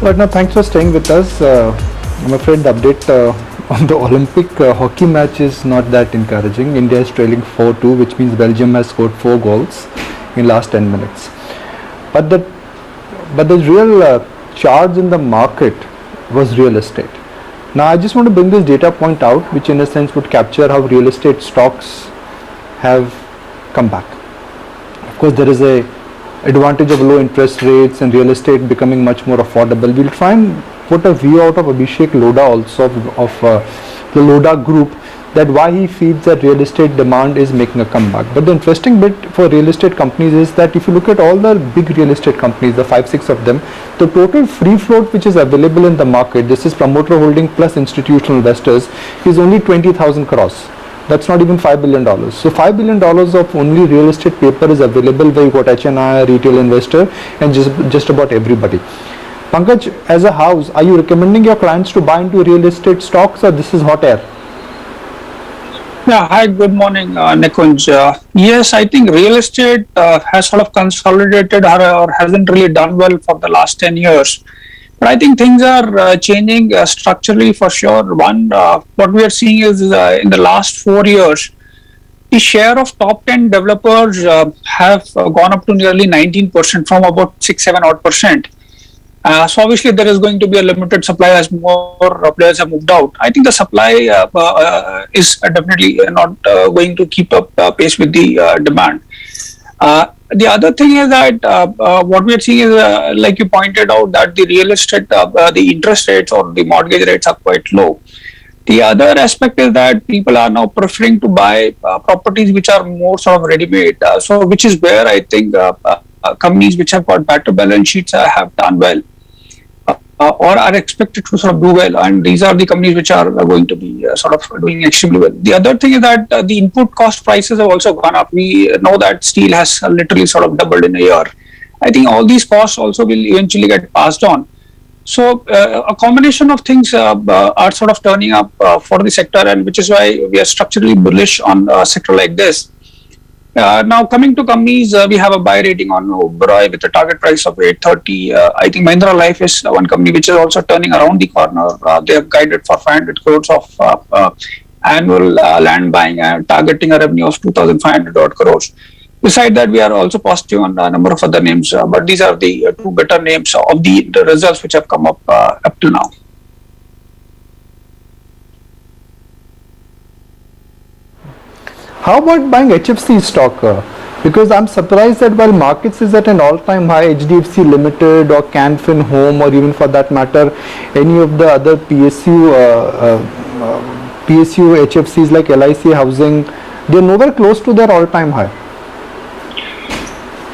Right now, thanks for staying with us. I'm afraid the update on the Olympic hockey match is not that encouraging. India is trailing 4-2, which means Belgium has scored 4 goals in last 10 minutes. But the real charge in the market was real estate. Now, I just want to bring this data point out, which in a sense would capture how real estate stocks have come back. Of course, there is a advantage of low interest rates and real estate becoming much more affordable. We'll try and put a view out of Abhishek Lodha also of the Lodha group, that why he feels that real estate demand is making a comeback. But the interesting bit for real estate companies is that if you look at all the big real estate companies, the 5-6 of them, the total free float which is available in the market, this is promoter holding plus institutional investors, is only 20,000 crores. That's not even $5 billion. So $5 billion of only real estate paper is available where you got HNI, retail investor, and just about everybody. Pankaj, as a house, are you recommending your clients to buy into real estate stocks, or this is hot air? Yeah, hi, good morning, Nikunj. Yes, I think real estate has sort of consolidated or hasn't really done well for the last 10 years. But I think things are changing structurally for sure. One, what we are seeing is in the last 4 years, the share of top 10 developers have gone up to nearly 19% from about 6-7 odd percent. So obviously there is going to be a limited supply as more players have moved out. I think the supply is definitely not going to keep up pace with the demand. The other thing is that what we are seeing is, like you pointed out, that the real estate, the interest rates or the mortgage rates are quite low. The other aspect is that people are now preferring to buy properties which are more sort of ready-made. So which is where I think companies which have got better balance sheets have done well. Or are expected to sort of do well, and these are the companies which are going to be sort of doing extremely well. The other thing is that the input cost prices have also gone up. We know that steel has literally sort of doubled in a year. I think all these costs also will eventually get passed on. So a combination of things are sort of turning up for the sector, and which is why we are structurally bullish on a sector like this. Now coming to companies, we have a buy rating on Oberoi with a target price of 830. I think Mahindra Life is one company which is also turning around the corner. They have guided for 500 crores of annual land buying and targeting a revenue of 2,500 odd crores. Besides that, we are also positive on a number of other names, but these are the two better names of the results which have come up till now. How about buying HFC stock? Because I'm surprised that while markets is at an all-time high, HDFC Limited or Canfin Home, or even for that matter, any of the other PSU HFCs like LIC Housing, they're nowhere close to their all-time high.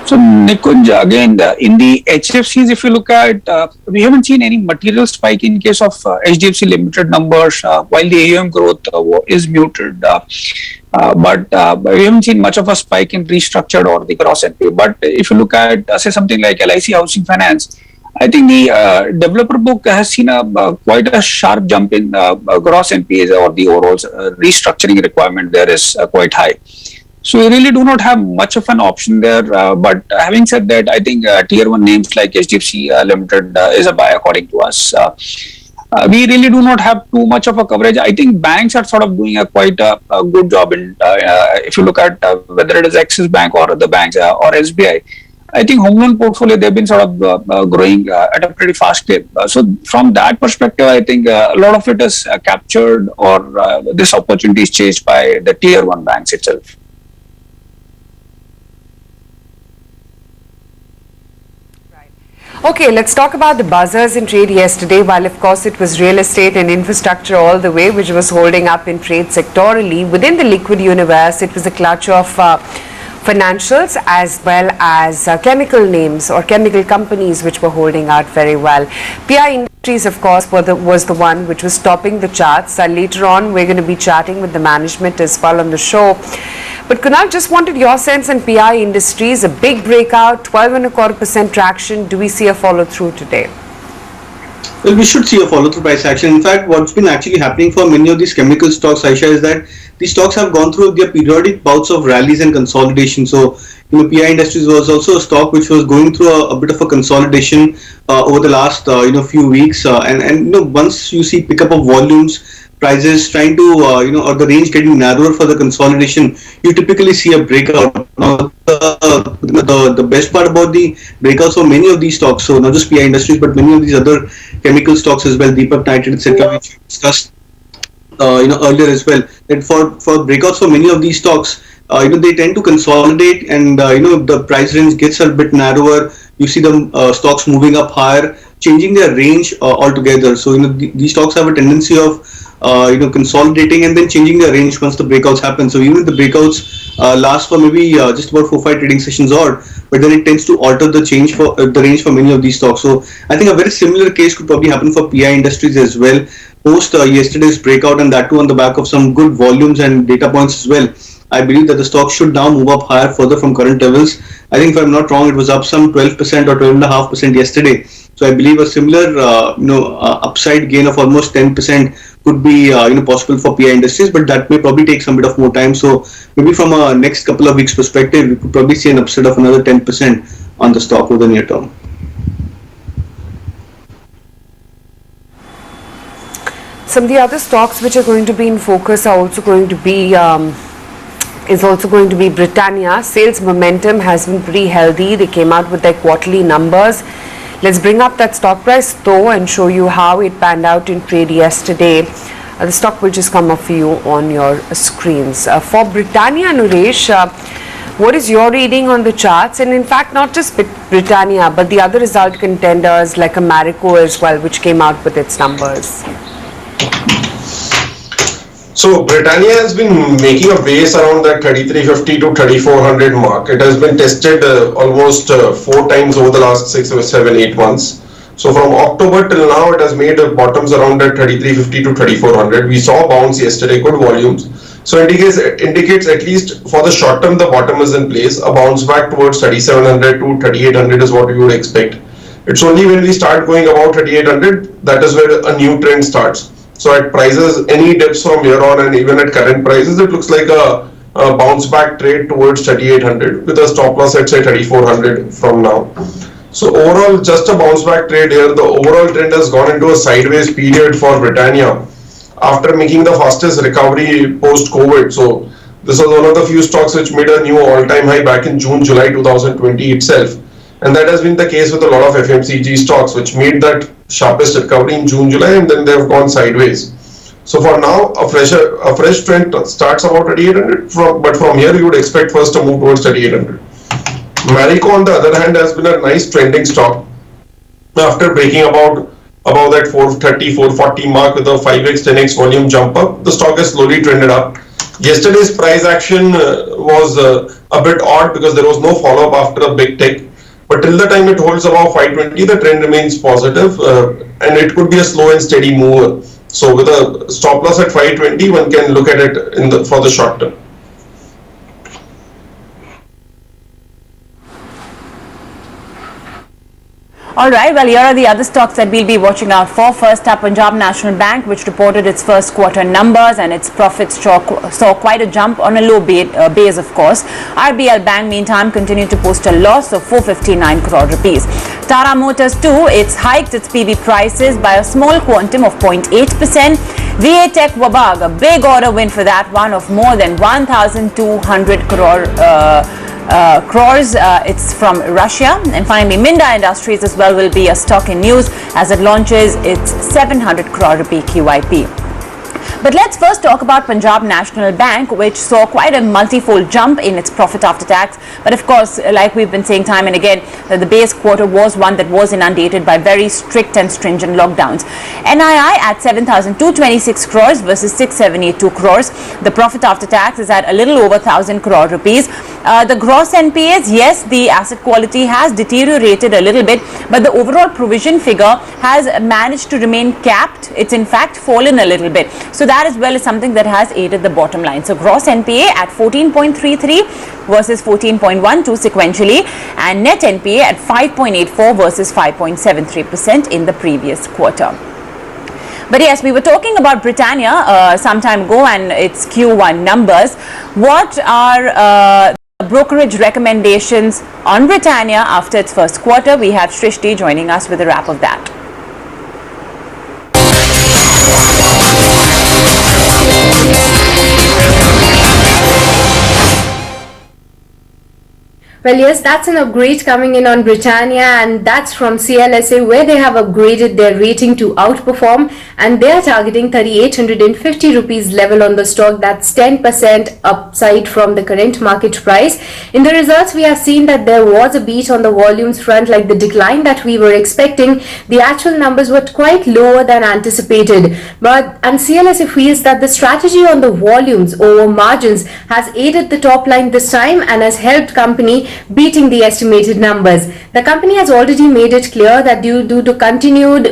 So Nikunj, again, in the HFCs, if you look at, we haven't seen any material spike in case of HDFC Limited numbers, while the AUM growth is muted. But we haven't seen much of a spike in restructured or the gross NPA. But if you look at, say, something like LIC Housing Finance, I think the developer book has seen quite a sharp jump in gross NPAs, or the overall restructuring requirement there is quite high. So we really do not have much of an option there. But having said that, I think tier 1 names like HDFC Limited is a buy according to us. We really do not have too much of a coverage. I think banks are sort of doing a quite a good job in, if you look at whether it is Axis Bank or other banks or SBI. I think home loan portfolio, they've been sort of growing at a pretty fast clip. So from that perspective, I think a lot of it is captured, or this opportunity is chased by the tier 1 banks itself. Okay, let's talk about the buzzers in trade yesterday. While of course it was real estate and infrastructure all the way which was holding up in trade sectorally, within the liquid universe it was a clutch of financials as well as chemical names or chemical companies which were holding out very well. PI Industries of course was the one which was topping the charts. Later on we're going to be chatting with the management as well on the show. But Kunal, just wanted your sense on PI Industries, a big breakout, 12.25% traction. Do we see a follow through today? Well, we should see a follow-through price action. In fact, what's been actually happening for many of these chemical stocks, Aisha, is that these stocks have gone through their periodic bouts of rallies and consolidation. So, PI Industries was also a stock which was going through a bit of a consolidation over the last few weeks. And once you see pickup of volumes, prices trying to or the range getting narrower for the consolidation, you typically see a breakout. Now, the best part about the breakouts for many of these stocks, so not just PI Industries but many of these other chemical stocks as well, Deepak Nitrite, etc., which we discussed earlier as well, that for breakouts for many of these stocks, they tend to consolidate, and the price range gets a bit narrower. You see them stocks moving up higher, changing their range altogether. So these stocks have a tendency of consolidating and then changing their range once the breakouts happen. So even if the breakouts last for maybe just about 4-5 trading sessions odd, but then it tends to alter the change for the range for many of these stocks. So I think a very similar case could probably happen for PI Industries as well. Post yesterday's breakout, and that too on the back of some good volumes and data points as well, I believe that the stock should now move up higher further from current levels. I think if I'm not wrong, it was up some 12% or 12.5% yesterday. So I believe a similar upside gain of almost 10% could be possible for PI Industries, but that may probably take some bit of more time. So maybe from a next couple of weeks perspective, we could probably see an upside of another 10% on the stock over the near term. Some of the other stocks which are going to be in focus are also going to be Britannia. Sales momentum has been pretty healthy. They came out with their quarterly numbers. Let's bring up that stock price though and show you how it panned out in trade yesterday. The stock will just come up for you on your screens. For Britannia, Nuresh, what is your reading on the charts? And in fact, not just Britannia, but the other result contenders like Marico as well, which came out with its numbers. So Britannia has been making a base around that 3350 to 3400 mark. It has been tested almost 4 times over the last 6 or 7, 8 months. So from October till now, it has made bottoms around that 3350 to 3400. We saw a bounce yesterday, good volumes. So indicates at least for the short term, the bottom is in place. A bounce back towards 3700 to 3800 is what we would expect. It's only when we start going above 3800 that is where a new trend starts. So at prices, any dips from here on and even at current prices, it looks like a bounce back trade towards 3800 with a stop loss at say 3400 from now. So overall, just a bounce back trade here. The overall trend has gone into a sideways period for Britannia after making the fastest recovery post-COVID. So this was one of the few stocks which made a new all-time high back in June, July 2020 itself. And that has been the case with a lot of FMCG stocks which made that sharpest recovery in June, July, and then they have gone sideways. So for now, a fresh trend starts about 3800, but from here you would expect first to move towards 3800. Marico, on the other hand, has been a nice trending stock. After breaking above that 430, 440 mark with a 5x, 10x volume jump up, the stock has slowly trended up. Yesterday's price action was a bit odd because there was no follow-up after a big tick. But till the time it holds above 520, the trend remains positive, and it could be a slow and steady move. So with a stop loss at 520, one can look at it for the short term. All right, well, here are the other stocks that we'll be watching out for. First up, Punjab National Bank, which reported its first quarter numbers and its profits saw quite a jump on a low base, of course. RBL Bank, meantime, continued to post a loss of 459 crore rupees. Tata Motors, too, it's hiked its PV prices by a small quantum of 0.8%. VA Tech Wabag, a big order win for that one of more than 1,200 crores. It's from Russia. And finally, Minda Industries as well will be a stock in news as it launches its 700 crore rupee QIP. But let's first talk about Punjab National Bank, which saw quite a multifold jump in its profit after tax. But of course, like we've been saying time and again, the base quarter was one that was inundated by very strict and stringent lockdowns. NII at 7,226 crores versus 6,782 crores. The profit after tax is at a little over 1,000 crore rupees. The gross NPAs, yes, the asset quality has deteriorated a little bit, but the overall provision figure has managed to remain capped. It's in fact fallen a little bit. So that as well is something that has aided the bottom line. So gross NPA at 14.33 versus 14.12 sequentially, and net NPA at 5.84 versus 5.73% in the previous quarter. But yes, we were talking about Britannia some time ago and its Q1 numbers. What are brokerage recommendations on Britannia after its first quarter? We have Shrishti joining us with a wrap of that. Well, yes, that's an upgrade coming in on Britannia, and that's from CLSA, where they have upgraded their rating to outperform, and they are targeting 3,850 rupees level on the stock. That's 10% upside from the current market price. In the results, we have seen that there was a beat on the volumes front, like the decline that we were expecting. The actual numbers were quite lower than anticipated, and CLSA feels that the strategy on the volumes over margins has aided the top line this time and has helped company beating the estimated numbers. The company has already made it clear that due to continued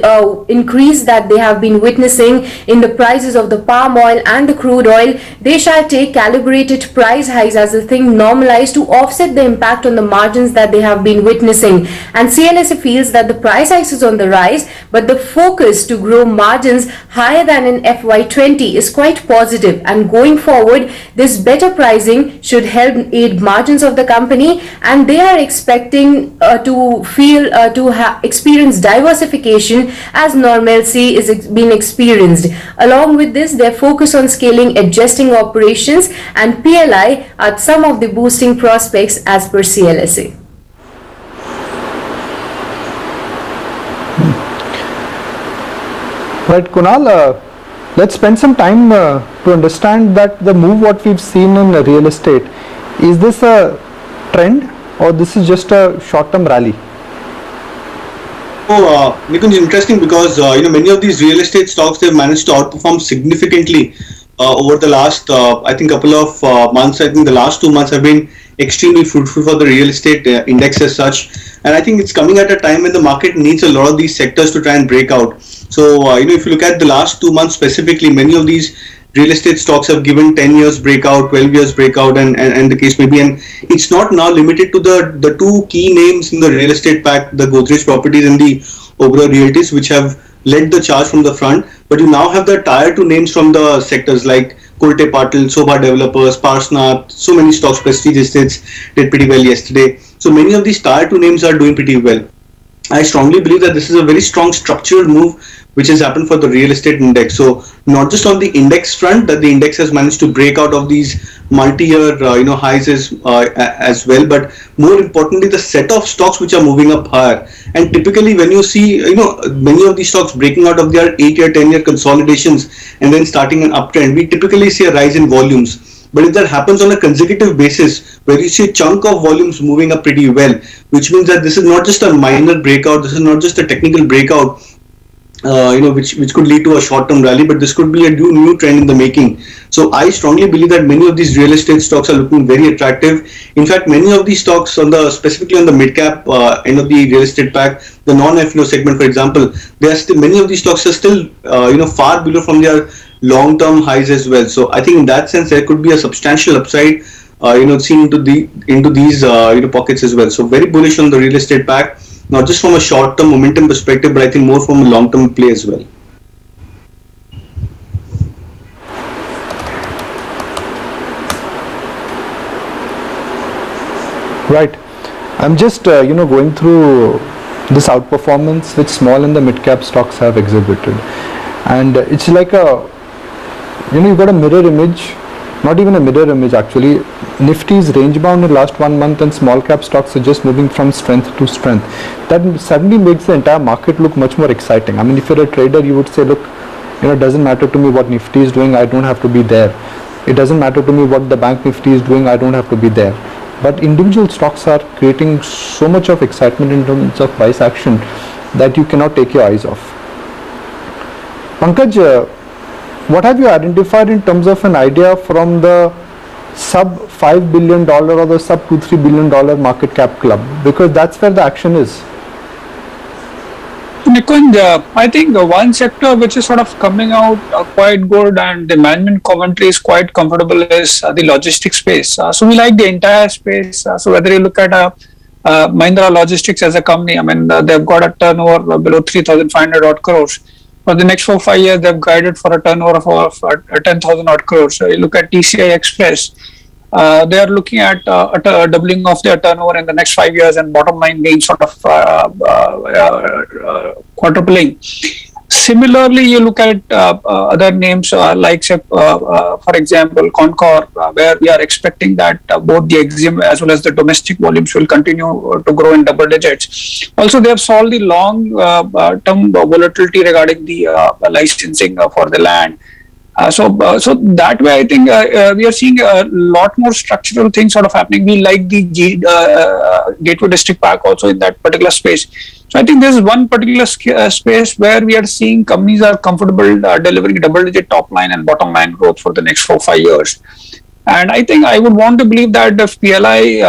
increase that they have been witnessing in the prices of the palm oil and the crude oil, they shall take calibrated price hikes as the thing normalized to offset the impact on the margins that they have been witnessing. And CLSA feels that the price hikes is on the rise, but the focus to grow margins higher than in FY20 is quite positive, and going forward this better pricing should help aid margins of the company, and they are expecting to experience diversification as normalcy is being experienced. Along with this, their focus on scaling adjusting operations and PLI are some of the boosting prospects as per CLSA. Right, Kunal, let's spend some time to understand that the move what we've seen in real estate, is this a trend or this is just a short-term rally? Nikunj, interesting because many of these real estate stocks, they've managed to outperform significantly over the last I think couple of months. I think the last 2 months have been extremely fruitful for the real estate index as such, and I think it's coming at a time when the market needs a lot of these sectors to try and break out. So if you look at the last 2 months specifically, many of these real estate stocks have given 10 years breakout, 12 years breakout, and the case may be. And it's not now limited to the two key names in the real estate pack, the Godrej Properties and the Oberoi Realties, which have led the charge from the front. But you now have the tier 2 names from the sectors like Kolte Patil, Sobha Developers, Parsnath, so many stocks. Prestige Estates did pretty well yesterday. So many of these tier 2 names are doing pretty well. I strongly believe that this is a very strong structural move which has happened for the real estate index. So not just on the index front, that the index has managed to break out of these multi-year highs as well, but more importantly the set of stocks which are moving up higher. And typically when you see many of these stocks breaking out of their 8-year, 10-year consolidations and then starting an uptrend, we typically see a rise in volumes. But if that happens on a consecutive basis, where you see a chunk of volumes moving up pretty well, which means that this is not just a minor breakout, this is not just a technical breakout, which could lead to a short-term rally, but this could be a new trend in the making. So I strongly believe that many of these real estate stocks are looking very attractive. In fact, many of these stocks specifically on the mid-cap end of the real estate pack, the non-FNO segment, for example, many of these stocks are still far below from their long-term highs as well. So I think in that sense there could be a substantial upside seen into these pockets as well. So very bullish on the real estate pack, not just from a short-term momentum perspective, but I think more from a long-term play as well. Right. I'm just going through this outperformance which small and the mid-cap stocks have exhibited, and it's like you've got a mirror image, not even a mirror image actually. Nifty is range bound in last 1 month and small cap stocks are just moving from strength to strength. That suddenly makes the entire market look much more exciting. I mean, if you're a trader, you would say, look, it doesn't matter to me what Nifty is doing, I don't have to be there. It doesn't matter to me what the bank Nifty is doing, I don't have to be there. But individual stocks are creating so much of excitement in terms of price action that you cannot take your eyes off. Pankaj, what have you identified in terms of an idea from the sub $5 billion or the sub $2-3 billion market cap club, because that's where the action is. Nikunj, I think one sector which is sort of coming out quite good and the management commentary is quite comfortable is the logistics space. So we like the entire space. So whether you look at Mahindra Logistics as a company, I mean, they've got a turnover below 3,500 odd crores. For the next 4-5 years, they've guided for a turnover of 10,000 odd crores. So you look at TCI Express, they are looking at a doubling of their turnover in the next 5 years and bottom line being sort of quadrupling. Similarly, you look at other names like, say, for example, Concor, where we are expecting that both the EXIM as well as the domestic volumes will continue to grow in double digits. Also, they have solved the long-term volatility regarding the licensing for the land. So that way, I think we are seeing a lot more structural things sort of happening. We like the Gateway District Park also in that particular space. So I think there is one particular space where we are seeing companies are comfortable delivering double-digit top line and bottom line growth for the next 4-5 years. And I think I would want to believe that if PLI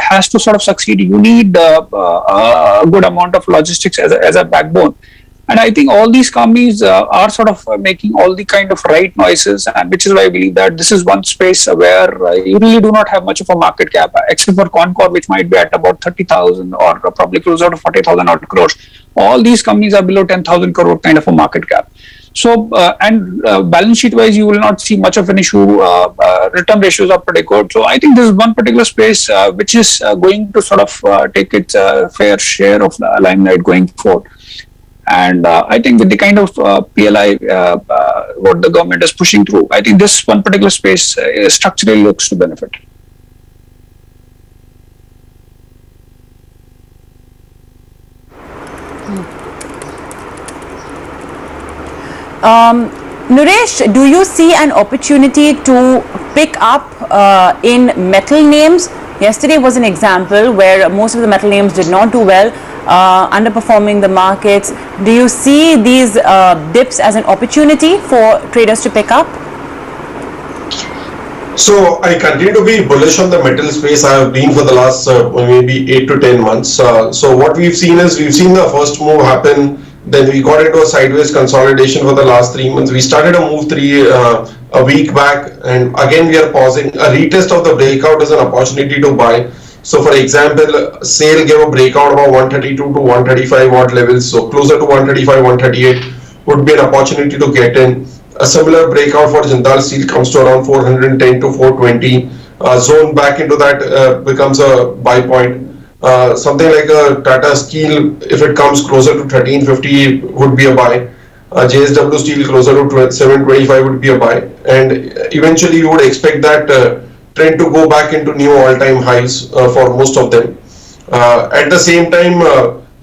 has to sort of succeed, you need a good amount of logistics as a backbone. And I think all these companies are sort of making all the kind of right noises, and which is why I believe that this is one space where you really do not have much of a market cap, except for Concor, which might be at about 30,000 or probably closer to 40,000 odd crores. All these companies are below 10,000 crore kind of a market cap. So, balance sheet wise, you will not see much of an issue. Return ratios are pretty good. So, I think this is one particular space which is going to sort of take its fair share of the limelight going forward. And I think with the kind of PLI what the government is pushing through, I think this one particular space structurally looks to benefit. Naresh, do you see an opportunity to pick up in metal names? Yesterday was an example where most of the metal names did not do well, underperforming the markets. Do you see these dips as an opportunity for traders to pick up? So I continue to be bullish on the metal space. I have been for the last maybe 8 to 10 months. So what we've seen is we've seen the first move happen. Then we got into a sideways consolidation for the last 3 months. We started a move a week back, and again we are pausing. A retest of the breakout is an opportunity to buy. So for example, SAIL gave a breakout about 132 to 135 odd levels. So closer to 135, 138 would be an opportunity to get in. A similar breakout for Jindal Steel comes to around 410 to 420. Zone back into that becomes a buy point. Something like a Tata Steel, if it comes closer to 1350, would be a buy. JSW Steel closer to 725 would be a buy. And eventually you would expect that trend to go back into new all-time highs for most of them. At the same time,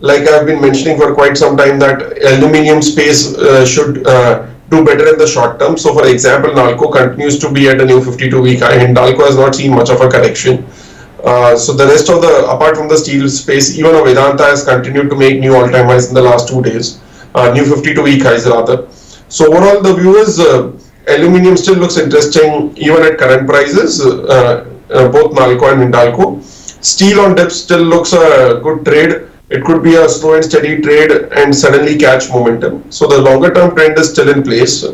like I've been mentioning for quite some time, that aluminium space should do better in the short term. So for example, Nalco continues to be at a new 52-week high, and Nalco has not seen much of a correction. So the rest of apart from the steel space, even Vedanta has continued to make new all-time highs in the last 2 days, new 52-week highs rather. So overall, the view is aluminium still looks interesting even at current prices, both Nalco and Hindalco. Steel on dips still looks a good trade. It could be a slow and steady trade and suddenly catch momentum. So the longer term trend is still in place.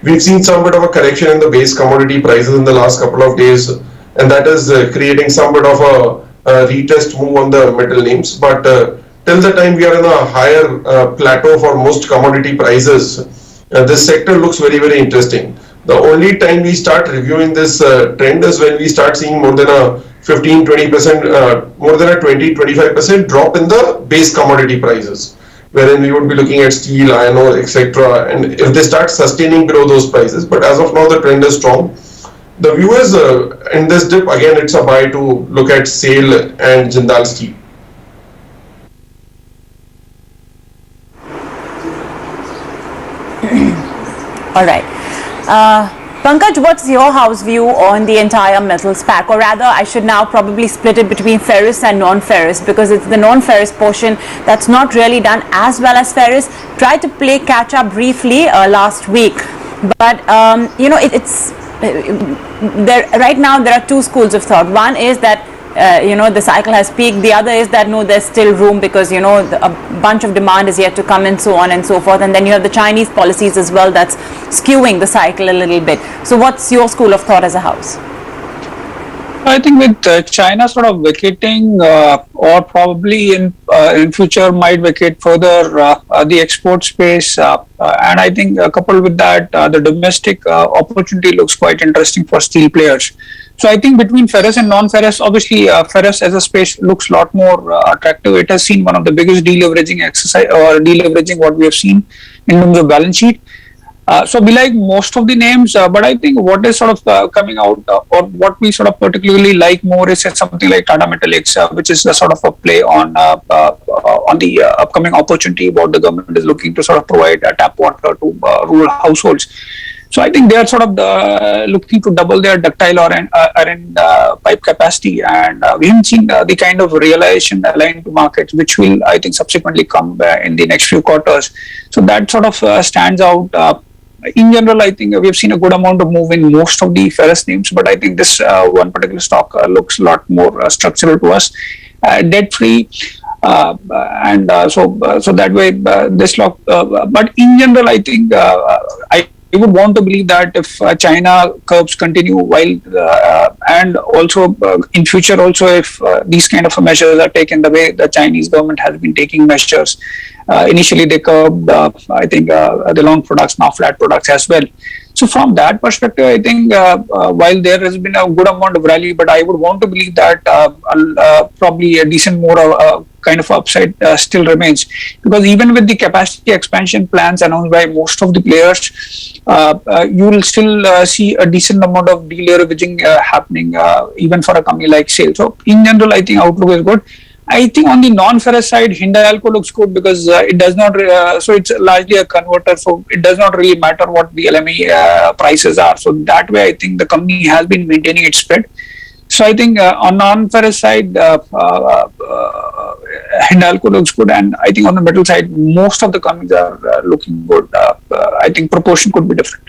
We've seen some bit of a correction in the base commodity prices in the last couple of days, and that is creating some bit of a retest move on the metal names. But till the time we are in a higher plateau for most commodity prices, this sector looks very, very interesting. The only time we start reviewing this trend is when we start seeing more than a 15-20%, more than a 20-25% drop in the base commodity prices, wherein we would be looking at steel, iron ore, etc. And if they start sustaining below those prices, but as of now the trend is strong. The view is in this dip, again it's a buy to look at SAIL and Jindal Steel. All right. Pankaj, what's your house view on the entire metals pack? Or rather, I should now probably split it between ferrous and non-ferrous, because it's the non-ferrous portion that's not really done as well as ferrous. Tried to play catch up briefly last week, but it's right now there are two schools of thought. One is that the cycle has peaked. The other is that no, there's still room because a bunch of demand is yet to come and so on and so forth. And then you have the Chinese policies as well that's skewing the cycle a little bit. So what's your school of thought as a house? I think with China sort of vacating or probably in future might vacate further the export space, and I think coupled with that the domestic opportunity looks quite interesting for steel players. So I think between ferrous and non-ferrous, obviously ferrous as a space looks a lot more attractive. It has seen one of the biggest deleveraging exercise or deleveraging what we have seen in terms of balance sheet. So we like most of the names, but I think what is sort of coming out or what we sort of particularly like more is something like Tata Metaliks, which is a sort of a play on the upcoming opportunity what the government is looking to sort of provide tap water to rural households. So I think they are sort of looking to double their ductile or iron pipe capacity, and we haven't seen the kind of realization aligned to markets, which will I think subsequently come in the next few quarters. So that sort of stands out. In general, I think we've seen a good amount of move in most of the ferrous names, but I think this one particular stock looks a lot more structural to us, debt free, and so that way this stock. But in general, I think I would want to believe that if China curbs continue while and also in future also if these kind of measures are taken the way the Chinese government has been taking measures. Initially they curbed I think the long products, now flat products as well. So from that perspective, I think while there has been a good amount of rally, but I would want to believe that probably a decent more kind of upside still remains, because even with the capacity expansion plans announced by most of the players, you will still see a decent amount of deleveraging happening even for a company like SAIL. So in general, I think outlook is good. I think on the non-ferrous side, Hindalco looks good because it does not, so it's largely a converter, so it does not really matter what the LME prices are. So that way, I think the company has been maintaining its spread. So I think on non-ferrous side, Hindalco looks good, and I think on the metal side, most of the companies are looking good. I think proportion could be different.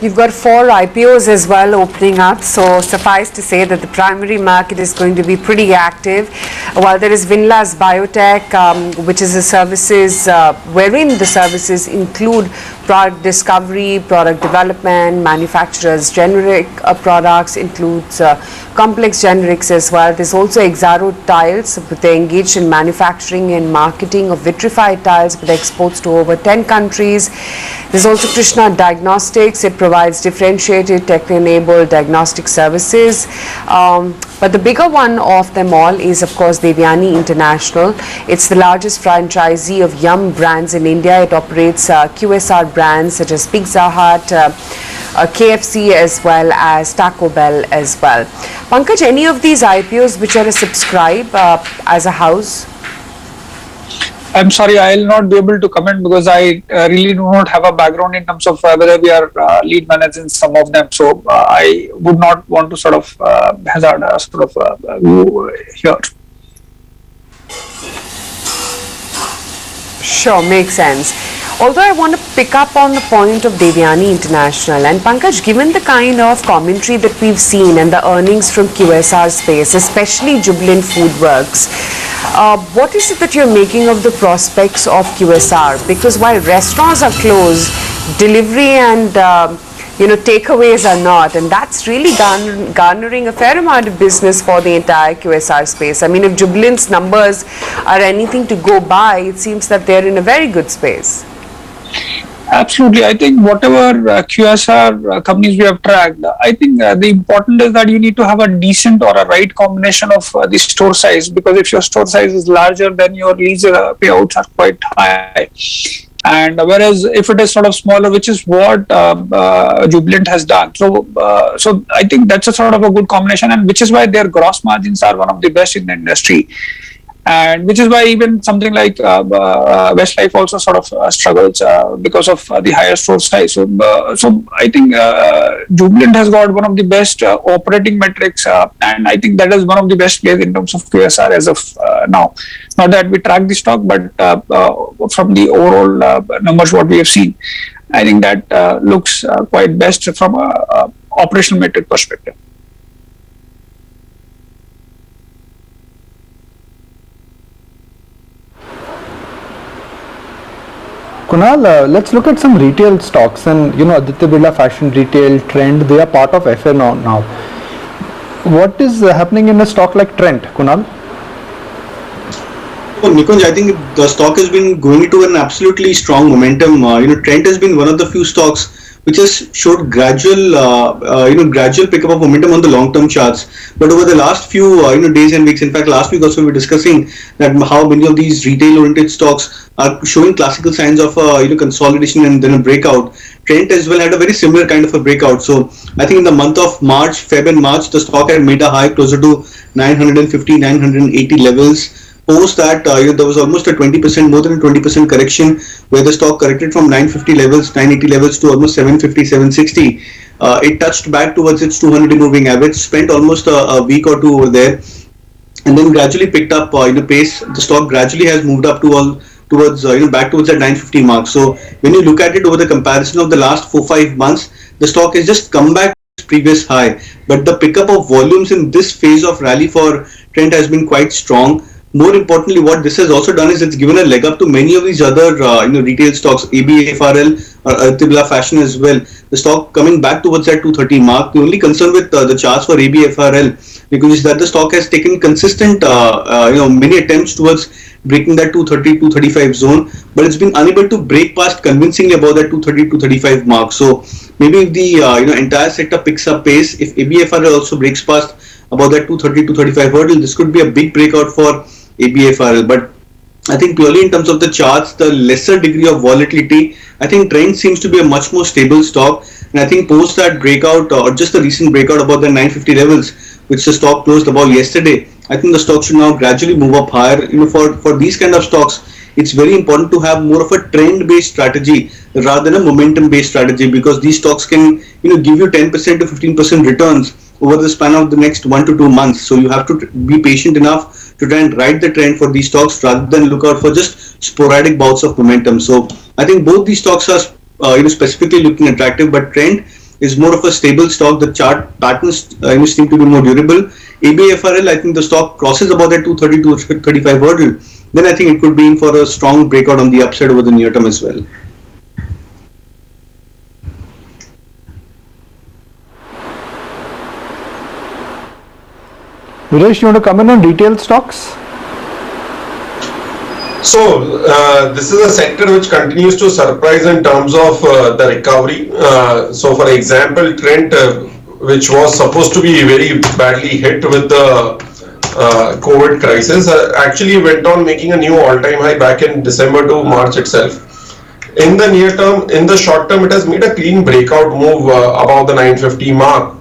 You've got 4 IPOs as well opening up, so suffice to say that the primary market is going to be pretty active. While there is Vinlas Biotech, which is a services, wherein the services include product discovery, product development, manufacturers generic products, includes complex generics as well. There's also Exaro Tiles, but they're engaged in manufacturing and marketing of vitrified tiles with exports to over 10 countries. There's also Krishna Diagnostics. It provides differentiated tech-enabled diagnostic services. But the bigger one of them all is, of course, Devyani International. It's the largest franchisee of Yum brands in India. It operates QSR brands such as Pizza Hut, KFC, as well as Taco Bell as well. Pankaj, any of these IPOs which are a subscribe as a house? I'm sorry, I'll not be able to comment because I really do not have a background in terms of whether we are lead managers in some of them. So I would not want to sort of hazard a sort of view here. Sure, makes sense. Although I want to pick up on the point of Devyani International, and Pankaj, given the kind of commentary that we've seen and the earnings from QSR space, especially Jubilant Foodworks, what is it that you're making of the prospects of QSR? Because while restaurants are closed, delivery and takeaways are not, and that's really garnering a fair amount of business for the entire QSR space. I mean, if Jubilant's numbers are anything to go by, it seems that they're in a very good space. Absolutely. I think whatever QSR companies we have tracked, I think the important is that you need to have a decent or a right combination of the store size, because if your store size is larger, then your lease payouts are quite high. And whereas if it is sort of smaller, which is what Jubilant has done. So I think that's a sort of a good combination, and which is why their gross margins are one of the best in the industry. And which is why even something like Westlife also sort of struggles because of the higher store size. So I think Jubilant has got one of the best operating metrics, and I think that is one of the best plays in terms of QSR as of now. Not that we track the stock, but from the overall numbers what we have seen, I think that looks quite best from a operational metric perspective. Kunal, let's look at some retail stocks, and Aditya Birla Fashion Retail, Trend, they are part of FNO now. What is happening in a stock like Trend, Kunal? Nikunj, I think the stock has been going into an absolutely strong momentum. Trend has been one of the few stocks which has showed gradual pickup of momentum on the long-term charts. But over the last few days and weeks, in fact, last week also we were discussing that how many of these retail-oriented stocks are showing classical signs of consolidation and then a breakout. Trend as well had a very similar kind of a breakout. So I think in the month of Feb and March, the stock had made a high closer to 950, 980 levels. Post that, there was almost a 20%, more than a 20% correction, where the stock corrected from 950 levels, 980 levels to almost 750, 760. It touched back towards its 200 moving average, spent almost a week or two over there, and then gradually picked up pace. The stock gradually has moved up towards back towards that 950 mark. So when you look at it over the comparison of the last 4-5 months, the stock has just come back to its previous high. But the pickup of volumes in this phase of rally for Trend has been quite strong. More importantly, what this has also done is it's given a leg up to many of these other retail stocks, ABFRL or Aditya Birla Fashion as well. The stock coming back towards that 230 mark. The only concern with the charts for ABFRL is that the stock has taken consistent many attempts towards breaking that 230, 235 zone, but it's been unable to break past convincingly above that 230, 235 mark. So maybe if the entire sector picks up pace, if ABFRL also breaks past about that 230, 235 hurdle, this could be a big breakout for ABFRL. But I think purely in terms of the charts, the lesser degree of volatility, I think Trend seems to be a much more stable stock. And I think post that breakout or just the recent breakout about the 950 levels, which the stock closed above yesterday, I think the stock should now gradually move up higher. For these kind of stocks, it's very important to have more of a trend-based strategy rather than a momentum-based strategy, because these stocks can give you 10% to 15% returns over the span of the next 1 to 2 months. So you have to be patient enough to try and ride the trend for these stocks rather than look out for just sporadic bouts of momentum. So I think both these stocks are specifically looking attractive, but Trend is more of a stable stock. The chart patterns seem to be more durable. ABFRL, I think the stock crosses about that 230 to 35 hurdle, then I think it could be in for a strong breakout on the upside over the near term as well. Viresh, you want to comment on retail stocks? So this is a sector which continues to surprise in terms of the recovery. So for example, Trend, which was supposed to be very badly hit with the COVID crisis, actually went on making a new all-time high back in December to March itself. In the near term, in the short term, it has made a clean breakout move above the 950 mark.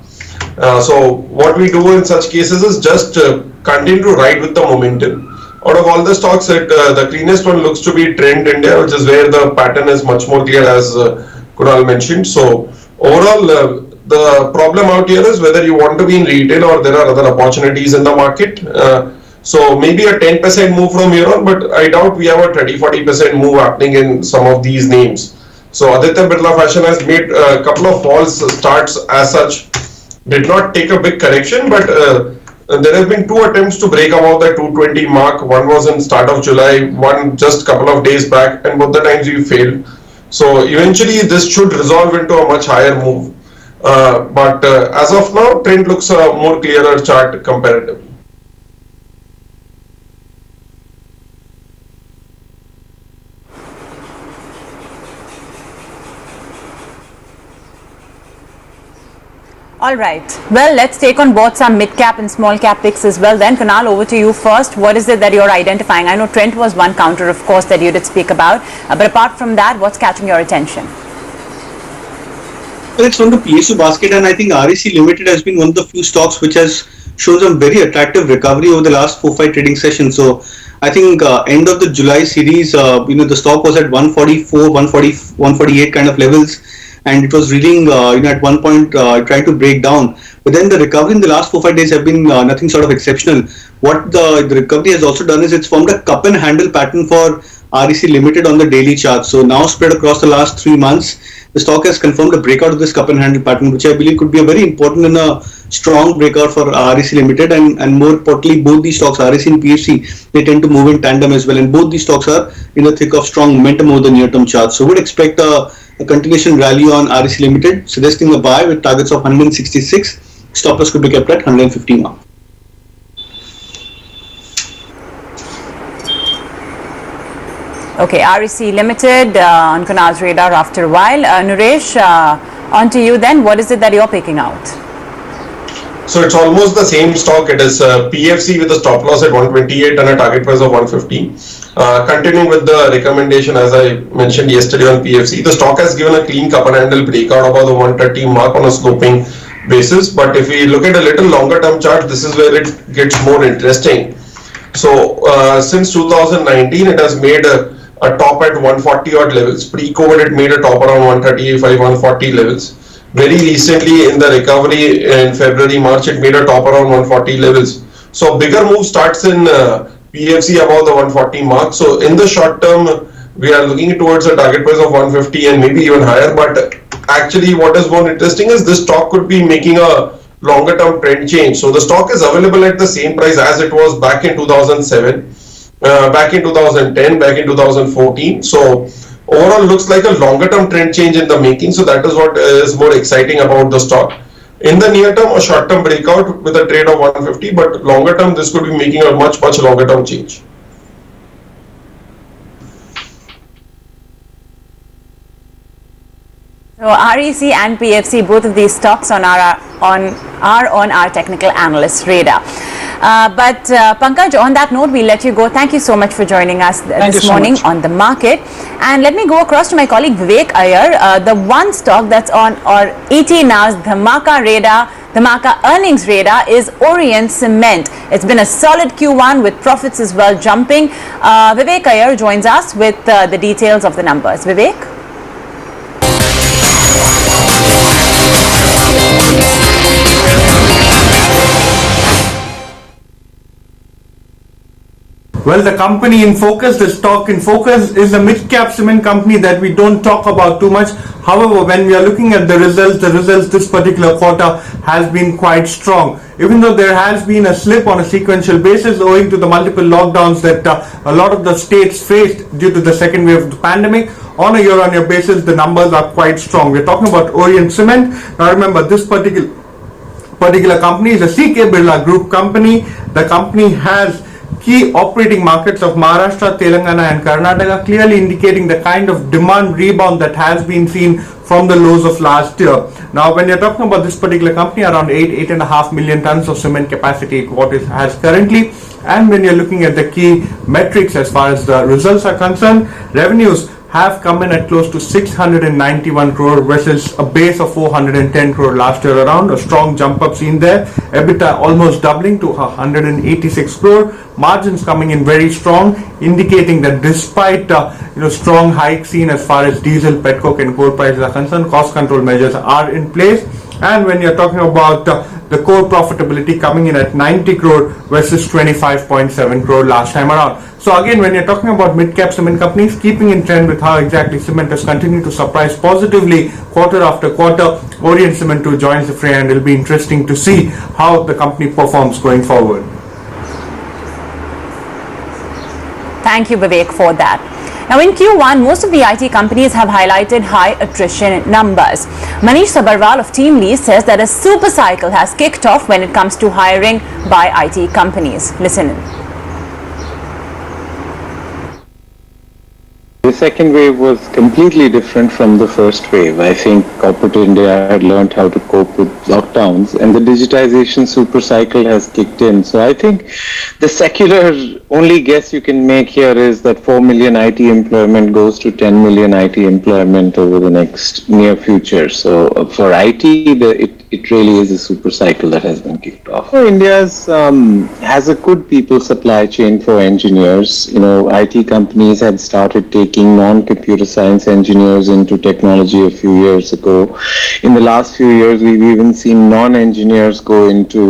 So what we do in such cases is just continue to ride with the momentum. Out of all the stocks, the cleanest one looks to be Trend India, which is where the pattern is much more clear, as Kunal mentioned. So overall, the problem out here is whether you want to be in retail or there are other opportunities in the market. So maybe a 10% move from here on, but I doubt we have a 30-40% move happening in some of these names. So Aditya Birla Fashion has made a couple of false starts as such. Did not take a big correction, but there have been 2 attempts to break above the 220 mark. One was in start of July, one just couple of days back, and both the times we failed. So eventually this should resolve into a much higher move. But as of now, Trend looks a more clearer chart comparatively. All right. Well, let's take on both some mid-cap and small-cap picks as well. Then, Kunal, over to you first. What is it that you're identifying? I know Trent was one counter, of course, that you did speak about. But apart from that, what's catching your attention? Well, it's on the PSU basket, and I think REC Limited has been one of the few stocks which has shown some very attractive recovery over the last 4-5 trading sessions. So I think end of the July series, the stock was at 144, 140, 148 kind of levels, and it was reeling, at one point trying to break down. But then the recovery in the last 4-5 days have been nothing sort of exceptional. What the recovery has also done is it's formed a cup and handle pattern for REC Limited on the daily chart. So now spread across the last 3 months, the stock has confirmed a breakout of this cup and handle pattern, which I believe could be a very important and a strong breakout for REC Limited, and more importantly, both these stocks, REC and PFC, they tend to move in tandem as well, and both these stocks are in the thick of strong momentum over the near-term chart. So we'd expect a continuation rally on REC Limited, suggesting a buy with targets of 166. Stop loss could be kept at 150 mark. Okay, REC Limited on Kunal's radar after a while. Naresh, on to you then. What is it that you're picking out? So it's almost the same stock. It is PFC with a stop loss at 128 and a target price of 150. Continuing with the recommendation, as I mentioned yesterday on PFC, the stock has given a clean cup and handle breakout above the 130 mark on a sloping basis. But if we look at a little longer term chart, this is where it gets more interesting. So since 2019, it has made a top at 140 odd levels. Pre-COVID, it made a top around 135, 140 levels. Very recently in the recovery in February, March, it made a top around 140 levels. So bigger move starts in PFC above the 140 mark. So in the short term, we are looking towards a target price of 150 and maybe even higher. But actually what is more interesting is this stock could be making a longer term trend change. So the stock is available at the same price as it was back in 2007. Back in 2010, back in 2014. So overall looks like a longer term trend change in the making. So that is what is more exciting about the stock. In the near term, a short term breakout with a trade of 150, but longer term, this could be making a much longer term change. So REC and PFC, both of these stocks are on our technical analyst radar. But Pankaj, on that note, we'll let you go. Thank you so much for joining us this morning on the market. And let me go across to my colleague Vivek Iyer. The one stock that's on our ET Now's Dhamaka radar, Dhamaka earnings radar, is Orient Cement. It's been a solid Q1 with profits as well jumping. Vivek Iyer joins us with the details of the numbers. Vivek? Well, the company in focus, the stock in focus, is a mid-cap cement company that we don't talk about too much. However, when we are looking at the results this particular quarter has been quite strong. Even though there has been a slip on a sequential basis owing to the multiple lockdowns that a lot of the states faced due to the second wave of the pandemic, on a year-on-year basis, the numbers are quite strong. We're talking about Orient Cement. Now remember, this particular company is a CK Birla Group company. The company has key operating markets of Maharashtra, Telangana and Karnataka, clearly indicating the kind of demand rebound that has been seen from the lows of last year. Now, when you're talking about this particular company, around 8.5 million tons of cement capacity what it has currently, and when you're looking at the key metrics as far as the results are concerned, revenues have come in at close to 691 crore versus a base of 410 crore last year around. A strong jump up seen there. EBITDA almost doubling to 186 crore. Margins coming in very strong, indicating that despite strong hike seen as far as diesel, petcoke and coal prices are concerned, cost control measures are in place. And when you're talking about the core profitability coming in at 90 crore versus 25.7 crore last time around. So again, when you're talking about mid-cap cement companies, keeping in trend with how exactly cement has continued to surprise positively quarter after quarter, Orient Cement too joins the fray, and it'll be interesting to see how the company performs going forward. Thank you, Vivek, for that. Now, in Q1, most of the IT companies have highlighted high attrition numbers. Manish Sabarwal of Team Lee says that a super cycle has kicked off when it comes to hiring by IT companies. Listen in. The second wave was completely different from the first wave. I think corporate India had learned how to cope with lockdowns, and the digitization super cycle has kicked in. So I think the secular only guess you can make here is that 4 million IT employment goes to 10 million IT employment over the next near future. So for IT, it really is a super cycle that has been kicked off. So India's has a good people supply chain for engineers. IT companies had started taking non-computer science engineers into technology a few years ago. In the last few years, we've even seen non-engineers go into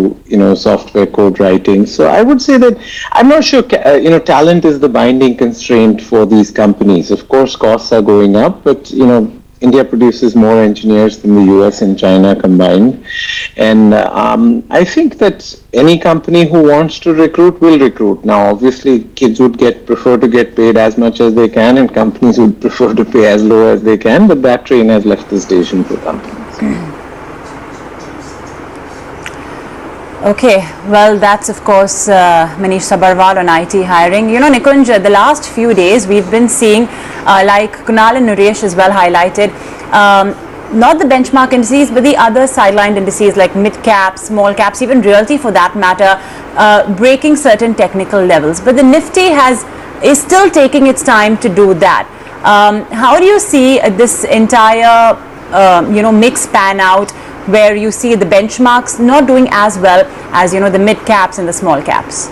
software code writing. So I would say that I'm not sure talent is the binding constraint for these companies. Of course, costs are going up, but India produces more engineers than the US and China combined. And I think that any company who wants to recruit will recruit. Now, obviously, kids would prefer to get paid as much as they can, and companies would prefer to pay as low as they can, but that train has left the station for companies. Okay, well, that's of course Manish Sabharwal on IT hiring. Nikunj, the last few days we've been seeing, like Kunal and Naresh as well highlighted, not the benchmark indices, but the other sidelined indices like mid caps, small caps, even realty for that matter, breaking certain technical levels. But the Nifty is still taking its time to do that. How do you see this entire mix pan out, where you see the benchmarks not doing as well as the mid caps and the small caps?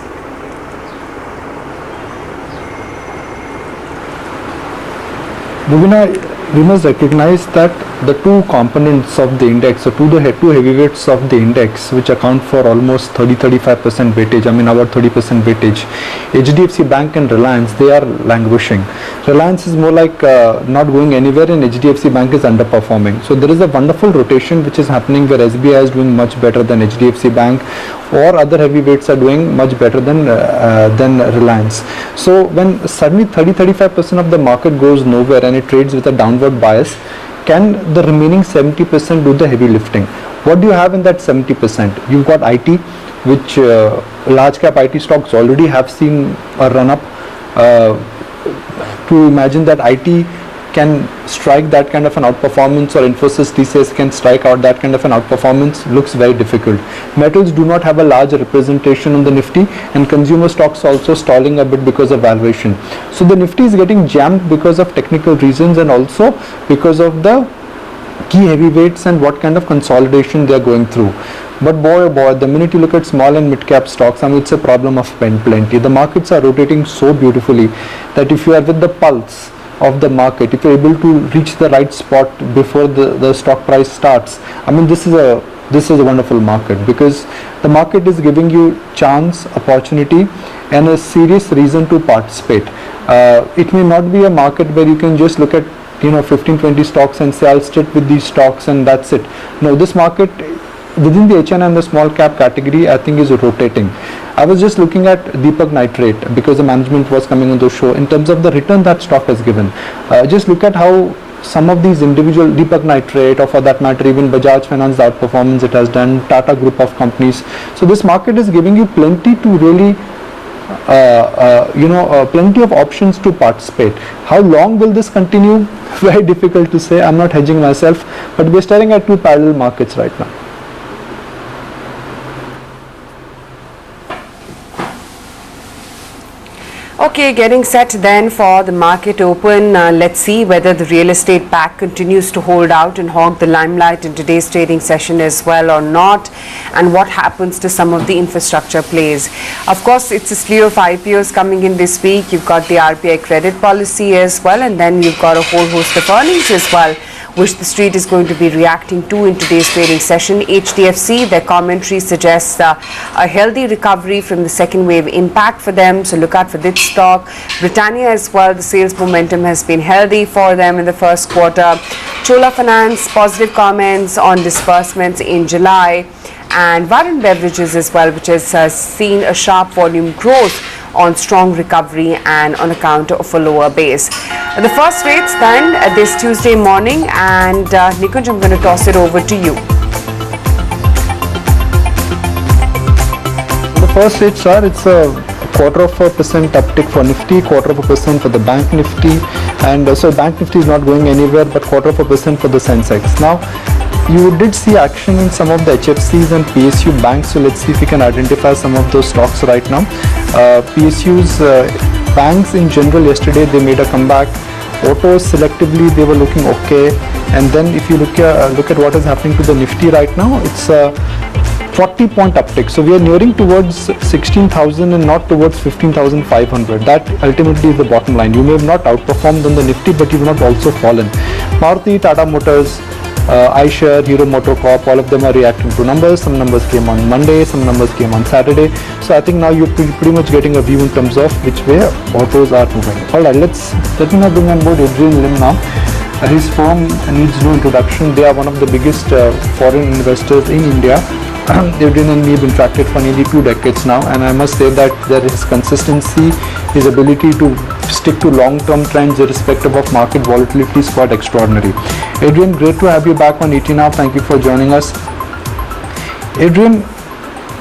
Rubina, we must recognize that the two components of the index, or two heavyweights of the index, which account for almost 30-35% weightage, about 30% weightage, HDFC Bank and Reliance, they are languishing. Reliance is more like not going anywhere, and HDFC Bank is underperforming. So there is a wonderful rotation which is happening, where SBI is doing much better than HDFC Bank, or other heavyweights are doing much better than Reliance. So when suddenly 30-35% of the market goes nowhere and it trades with a downward bias, can the remaining 70% do the heavy lifting? What do you have in that 70%? You've got IT, which large cap IT stocks already have seen a run up. To imagine that IT can strike that kind of an outperformance, or Infosys TCS can strike out that kind of an outperformance, looks very difficult. Metals do not have a large representation on the Nifty, and consumer stocks also stalling a bit because of valuation. So the Nifty is getting jammed because of technical reasons, and also because of the key heavyweights and what kind of consolidation they are going through. But boy oh boy, the minute you look at small and mid cap stocks, it's a problem of plenty. The markets are rotating so beautifully that if you are with the pulse of the market, if you're able to reach the right spot before the stock price starts, this is a wonderful market, because the market is giving you chance, opportunity, and a serious reason to participate. It may not be a market where you can just look at 15-20 stocks and say I'll stick with these stocks and that's it. No, this market within the HN and the small cap category, I think, is rotating. I was just looking at Deepak Nitrate because the management was coming on the show. In terms of the return that stock has given, just look at how some of these individual, Deepak Nitrate, or for that matter even Bajaj Finance, the outperformance it has done, Tata group of companies. So this market is giving you plenty to really plenty of options to participate. How long will this continue? Very difficult to say. I'm not hedging myself, but we're staring at two parallel markets right now. Okay, getting set then for the market open. Let's see whether the real estate pack continues to hold out and hog the limelight in today's trading session as well or not, and what happens to some of the infrastructure plays. Of course, it's a slew of IPOs coming in this week. You've got the RBI credit policy as well, and then you've got a whole host of earnings as well, which the street is going to be reacting to in today's trading session. HDFC, their commentary suggests a healthy recovery from the second wave impact for them, so look out for this stock. Britannia as well, the sales momentum has been healthy for them in the first quarter. Chola Finance, positive comments on disbursements in July, and Varun Beverages as well, which has seen a sharp volume growth on strong recovery and on account of a lower base. The first rates then this Tuesday morning, and Nikunj, I'm going to toss it over to you. The first rates are, it's a 0.25% uptick for Nifty, 0.25% for the Bank Nifty, and so Bank Nifty is not going anywhere, but 0.25% for the Sensex. Now, you did see action in some of the HFCs and PSU banks, so let's see if we can identify some of those stocks right now. PSUs, banks in general, yesterday they made a comeback. Autos selectively they were looking okay, and then if you look at what is happening to the Nifty right now, it's 40-point uptick. So we are nearing towards 16,000 and not towards 15,500. That ultimately is the bottom line. You may have not outperformed on the Nifty, but you have not also fallen. Maruti, Tata Motors, iShare, Hero MotoCorp, all of them are reacting to numbers. Some numbers came on Monday, some numbers came on Saturday. So I think now you're pretty much getting a view in terms of which way autos are moving. Alright, let me now bring on board Adrian Lim now. His firm needs no introduction. They are one of the biggest foreign investors in India. Adrian and me have interacted for nearly 2 decades now, and I must say that there is consistency, his ability to stick to long-term trends irrespective of market volatility is quite extraordinary. Adrian, great to have you back on ET Now. Thank you for joining us. Adrian,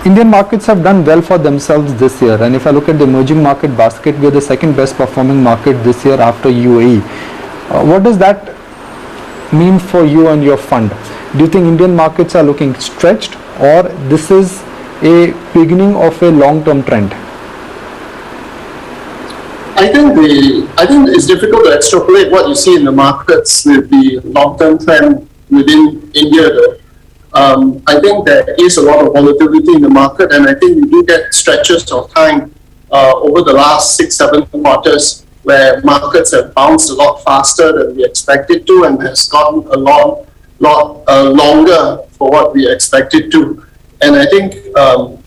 Indian markets have done well for themselves this year, and if I look at the emerging market basket, we are the second best performing market this year after UAE. What does that mean for you and your fund? Do you think Indian markets are looking stretched, or this is a beginning of a long-term trend? I think it's difficult to extrapolate what you see in the markets with the long-term trend within India, though. I think there is a lot of volatility in the market, and I think we do get stretches of time over the last 6-7 quarters where markets have bounced a lot faster than we expected to, and has gotten a lot longer for what we expected to. And I think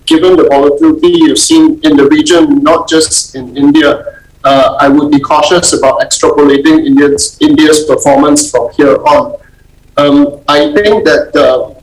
given the volatility you've seen in the region, not just in India, I would be cautious about extrapolating India's performance from here on. I think that